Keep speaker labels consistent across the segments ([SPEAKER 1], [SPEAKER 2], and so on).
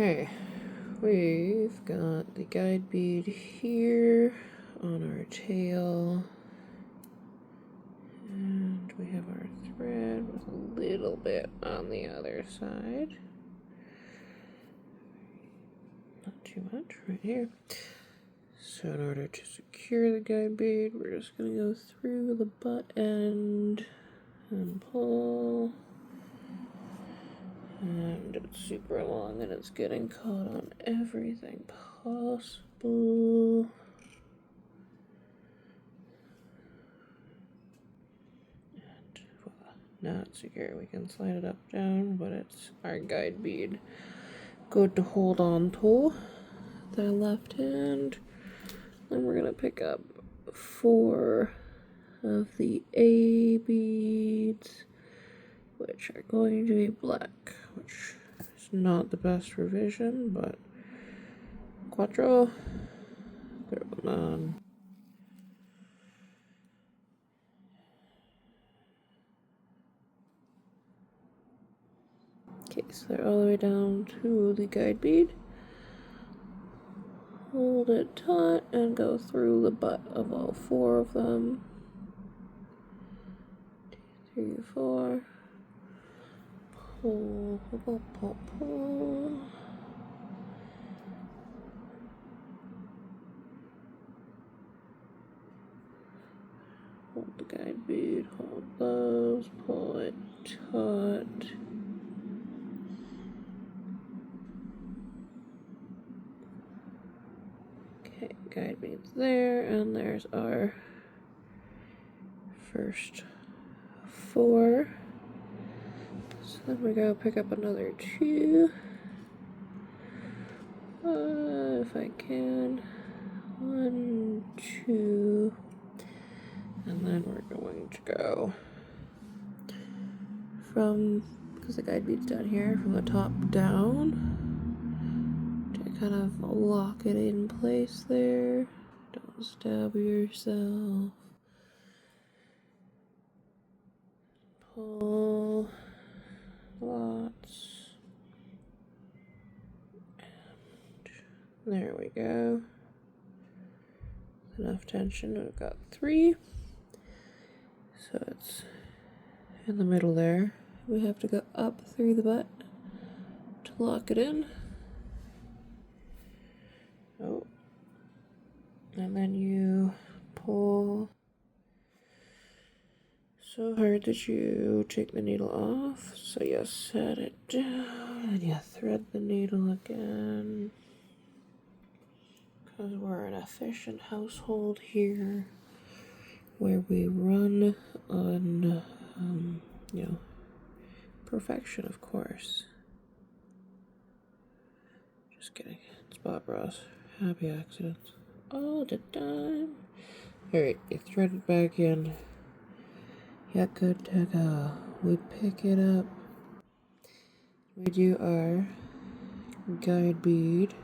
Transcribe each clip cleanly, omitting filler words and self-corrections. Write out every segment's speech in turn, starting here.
[SPEAKER 1] Okay, we've got the guide bead here on our tail, and we have our thread with a little bit on the other side. Not too much right here. So in order to secure the guide bead, we're just going to go through the butt end and pull. And it's super long and it's getting caught on everything possible. And voila, now it's secure. We can slide it up, down, but it's our guide bead. Good to hold on to with our left hand. Then we're gonna pick up 4 of the A beads, which are going to be black, which is not the best revision, but quattro, put it on. Okay, so they're all the way down to the guide bead. Hold it taut and go through the butt of all 4 of them. 2, 3, 4. Pull, pull, pull, pull. Hold the guide bead, hold those, pull it taut. Okay, guide bead's there, and there's our first 4. So then we go pick up another 2. If I can. 1, 2. And then we're going to go from, because the guide bead's down here, from the top down to kind of lock it in place there. Don't stab yourself. Pull lots. And there we go. Enough tension. We've got 3. So it's in the middle there. We have to go up through the butt to lock it in. Oh. And then you pull so hard that you take the needle off. So you set it down and you thread the needle again. Because we're an efficient household here where we run on, perfection, of course. Just kidding. It's Bob Ross. Happy accidents all the time. Alright, you thread it back in. You're good to go. We pick it up. We do our guide bead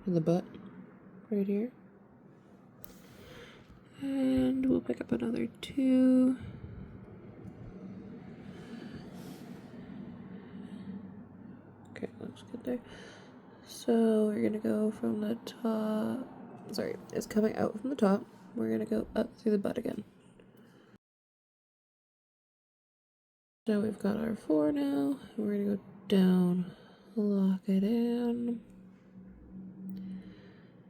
[SPEAKER 1] in the butt right here. And we'll pick up another 2. Okay, looks good there. So we're gonna go from the top. Sorry, it's coming out from the top. We're gonna go up through the butt again. So we've got our 4 now. We're gonna go down, lock it in.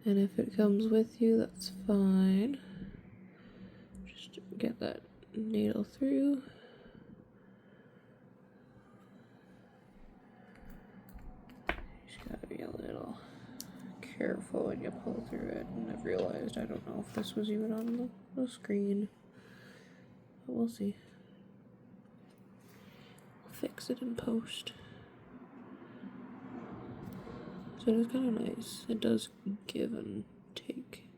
[SPEAKER 1] And if it comes with you, that's fine. Just get that needle through. You just gotta be a little careful when you pull through it. And I've realized I don't know if this was even on the screen. But we'll see. Fix it in post. So it is kind of nice. It does give and take.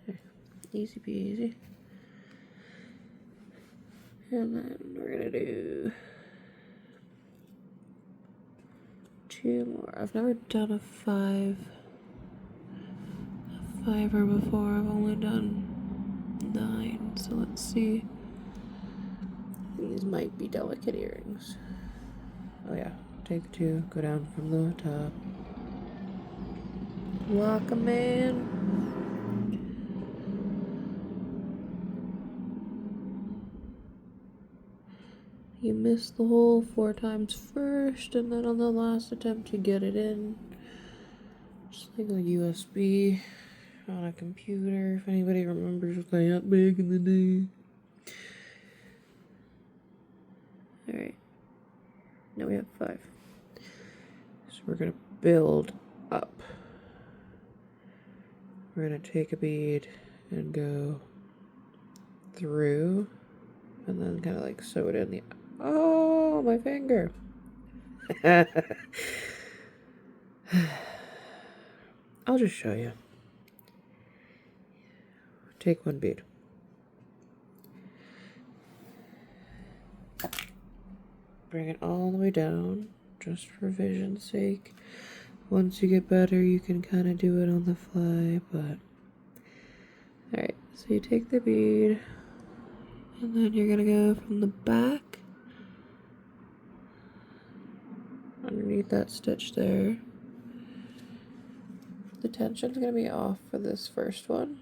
[SPEAKER 1] There. Easy peasy. And then we're gonna do 2 more. I've never done a 5. A 5er before. I've only done 9. So let's see. These might be delicate earrings. Oh yeah, take 2, go down from the top. Walk a man. You miss the hole 4 times first, and then on the last attempt you get it in. Just like a USB on a computer, if anybody remembers that back in the day. Alright. Now we have 5. So we're going to build up. We're going to take a bead and go through, and then kind of like sew it in the... Oh, my finger! I'll just show you. Take 1 bead. Bring it all the way down, just for vision's sake. Once you get better, you can kind of do it on the fly, but... Alright, so you take the bead, and then you're gonna go from the back, underneath that stitch there. The tension's gonna be off for this first one.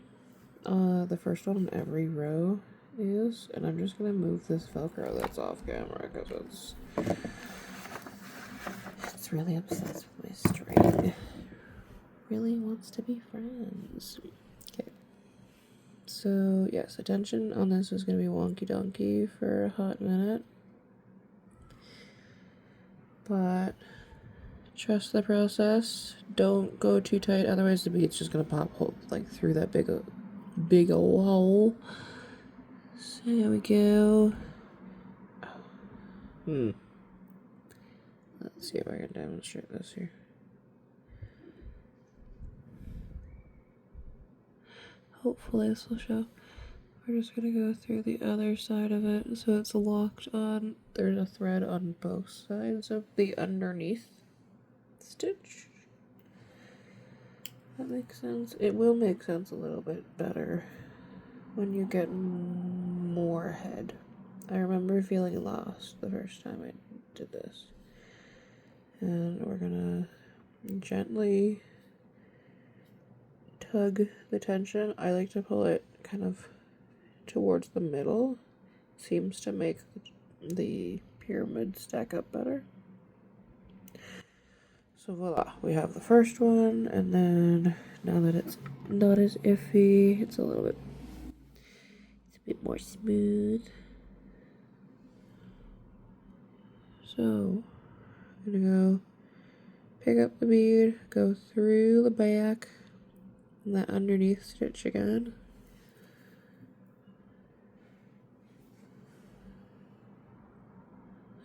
[SPEAKER 1] The first one in every row is, and I'm just gonna move this Velcro that's off camera because it's really obsessed with my string. Really wants to be friends. Okay. So yes, the tension on this is gonna be wonky donkey for a hot minute, but trust the process. Don't go too tight, otherwise the bead's just gonna pop like through that big old hole. So here we go. Let's see if I can demonstrate this here. Hopefully this will show. We're just gonna go through the other side of it so it's locked on. There's a thread on both sides of the underneath stitch. That makes sense. It will make sense a little bit better when you get more head. I remember feeling lost the first time I did this. And we're gonna gently tug the tension. I like to pull it kind of towards the middle. Seems to make the pyramid stack up better. So voila, we have the first one, and then now that it's not as iffy, it's a bit more smooth. So I'm gonna go pick up the bead, go through the back, and that underneath stitch again.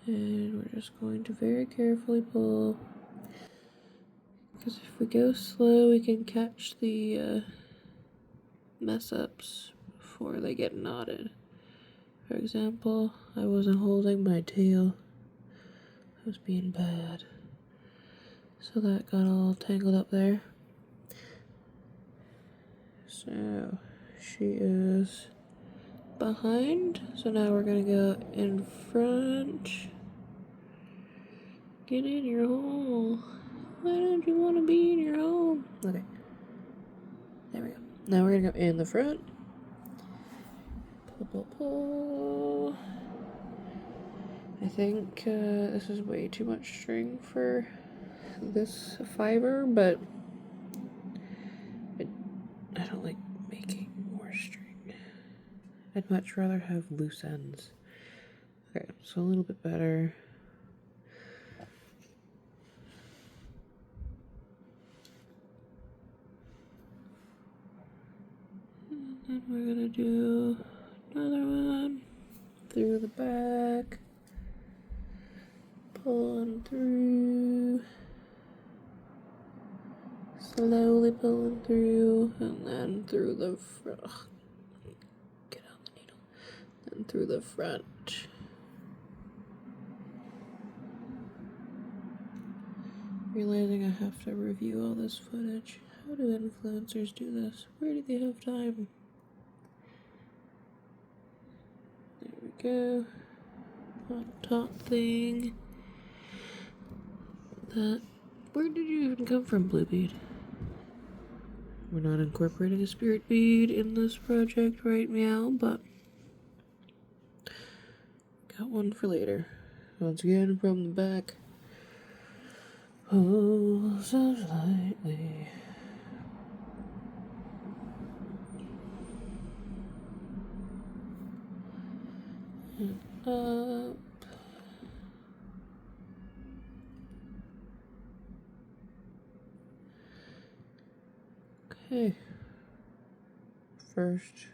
[SPEAKER 1] And we're just going to very carefully pull, because if we go slow, we can catch the mess ups before they get knotted. For example, I wasn't holding my tail. I was being bad. So that got all tangled up there. So she is behind. So now we're gonna go in front. Get in your hole. Why don't you want to be in your hole? Okay. There we go. Now we're gonna go in the front. Pull, pull, pull. I think this is way too much string for this fiber, but I don't like making more string. I'd much rather have loose ends. Okay, so a little bit better. And then we're gonna do another one through the back, pulling through, slowly pulling through, and then through the front. Get out the needle. Then through the front. Realizing I have to review all this footage. How do influencers do this? Where do they have time? There we go. On top thing. that. Where did you even come from, Blue Bead? We're not incorporating a spirit bead in this project right now, but got one for later. Once again, from the back. Oh, so slightly. And up. Okay. First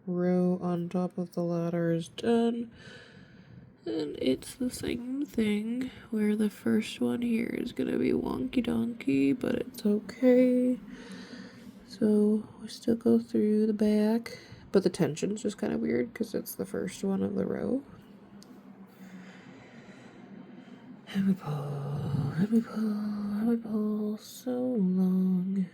[SPEAKER 1] row on top of the ladder is done. And it's the same thing where the first one here is gonna be wonky donkey, but it's okay. So we still go through the back, but the tension's just kind of weird because it's the first one of the row. And we pull, and we pull, and we pull so long.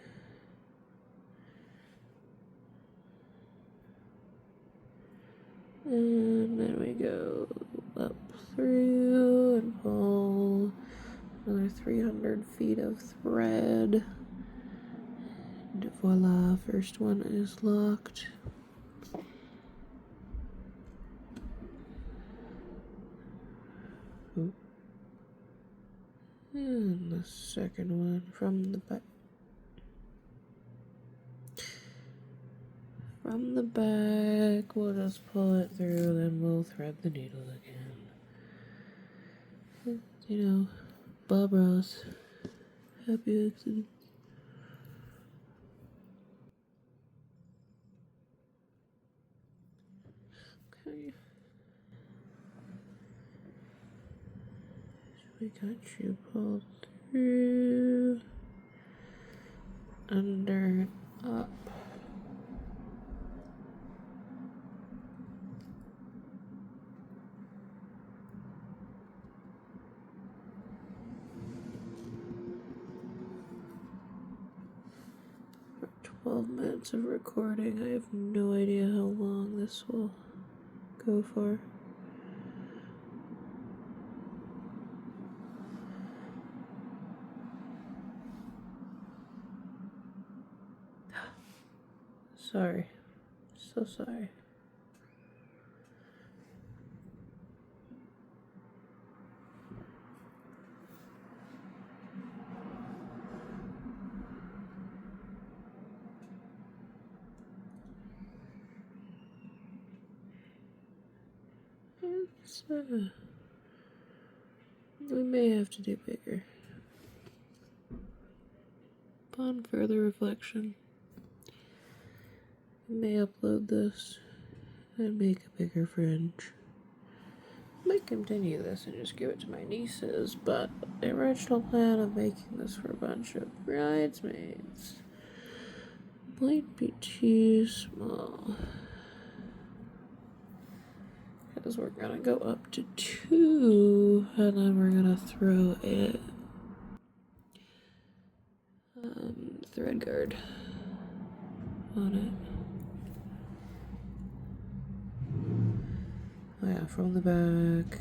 [SPEAKER 1] And then we go up through and pull another 300 feet of thread. And voila, first one is locked. Ooh. And the second one from the back. From the back, we'll just pull it through, then we'll thread the needle again. You know, Bob Ross, happy accident. Okay. So we got you pulled through, under, up. For 12 minutes of recording. I have no idea how long this will go for. Sorry. So sorry. We may have to do bigger. Upon further reflection, I may upload this and make a bigger fringe. I might continue this and just give it to my nieces, but the original plan of making this for a bunch of bridesmaids might be too small. Because we're gonna go up to 2, and then we're gonna throw a thread guard on it. Oh yeah, from the back.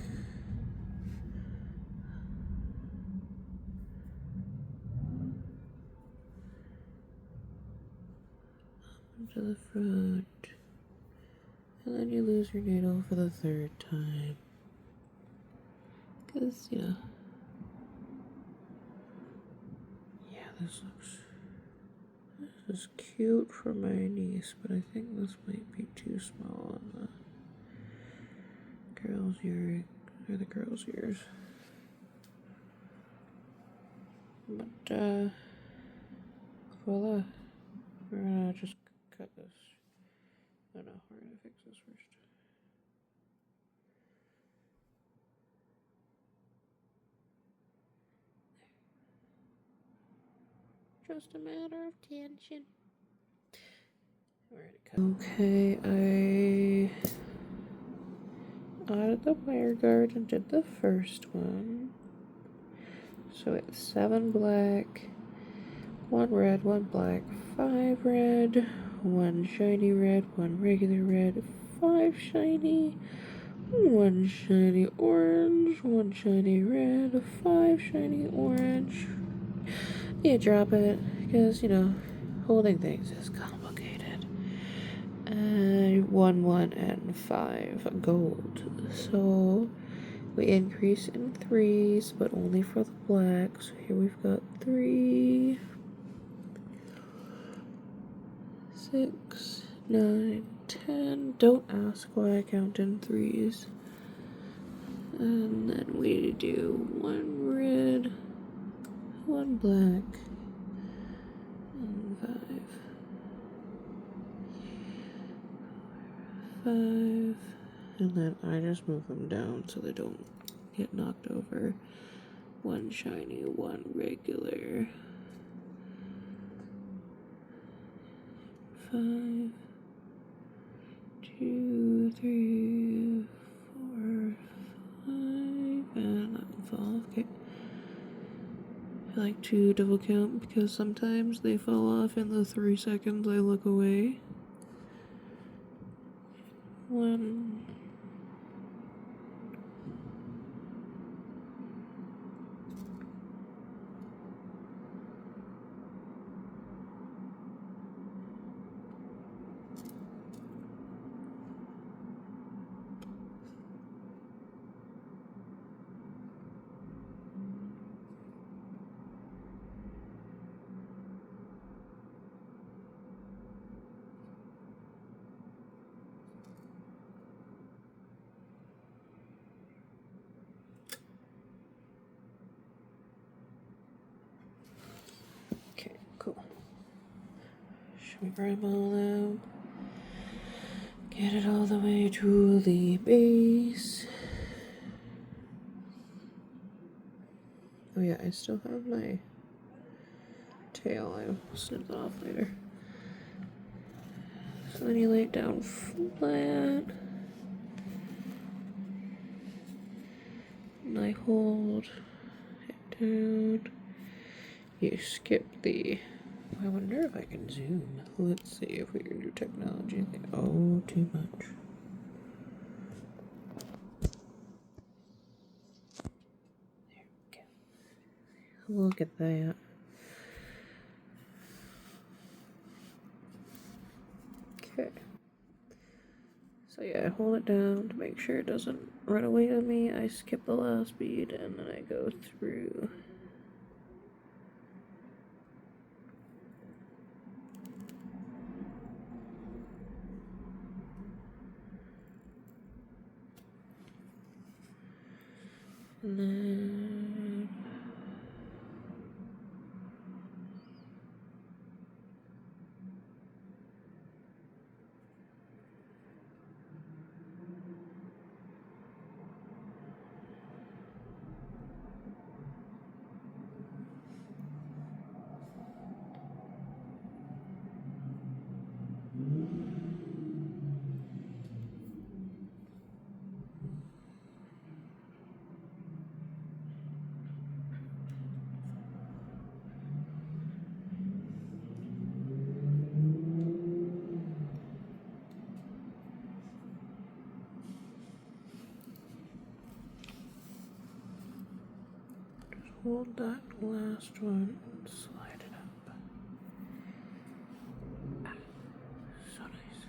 [SPEAKER 1] Up to the front. And then you lose your needle for the 3rd time. Because, you know. Yeah, this is cute for my niece, but I think this might be too small on the girl's earring, or the girl's ears. But, voila. We're gonna just cut this. Oh no, we're gonna fix this first. Just a matter of tension. Okay, I added the wire guard and did the first one. So it's 7 black, 1 red, 1 black, 5 red, 1 shiny red, 1 regular red, 5 shiny, 1 shiny orange, 1 shiny red, 5 shiny orange. Yeah, drop it, because, you know, holding things is complicated. 1, 1, and 5 gold. So we increase in 3s, but only for the black. So here we've got 3, 6, 9, 10. Don't ask why I count in 3s. And then we do 1 red, 1 black, and 5. 5. And then I just move them down so they don't get knocked over. 1 shiny, 1 regular. 5, 2, 3, 4, 5, and that will fall off. Okay. I like to double count because sometimes they fall off in the 3 seconds I look away. 1. Okay, cool. Should we grab all out? Get it all the way to the base. Oh yeah, I still have my tail. I'll snip that off later. So then you lay it down flat. And I hold it down. You skip the... I wonder if I can zoom. Let's see if we can do technology. Oh, too much. There we go. Look at that. Okay. So yeah, I hold it down to make sure it doesn't run away on me. I skip the last bead and then I go through. And then hold that last one and slide it up. Ah, so nice.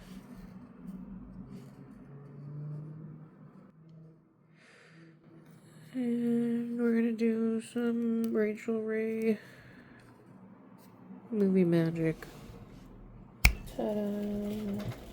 [SPEAKER 1] And we're gonna do some Rachel Ray movie magic. Ta-da!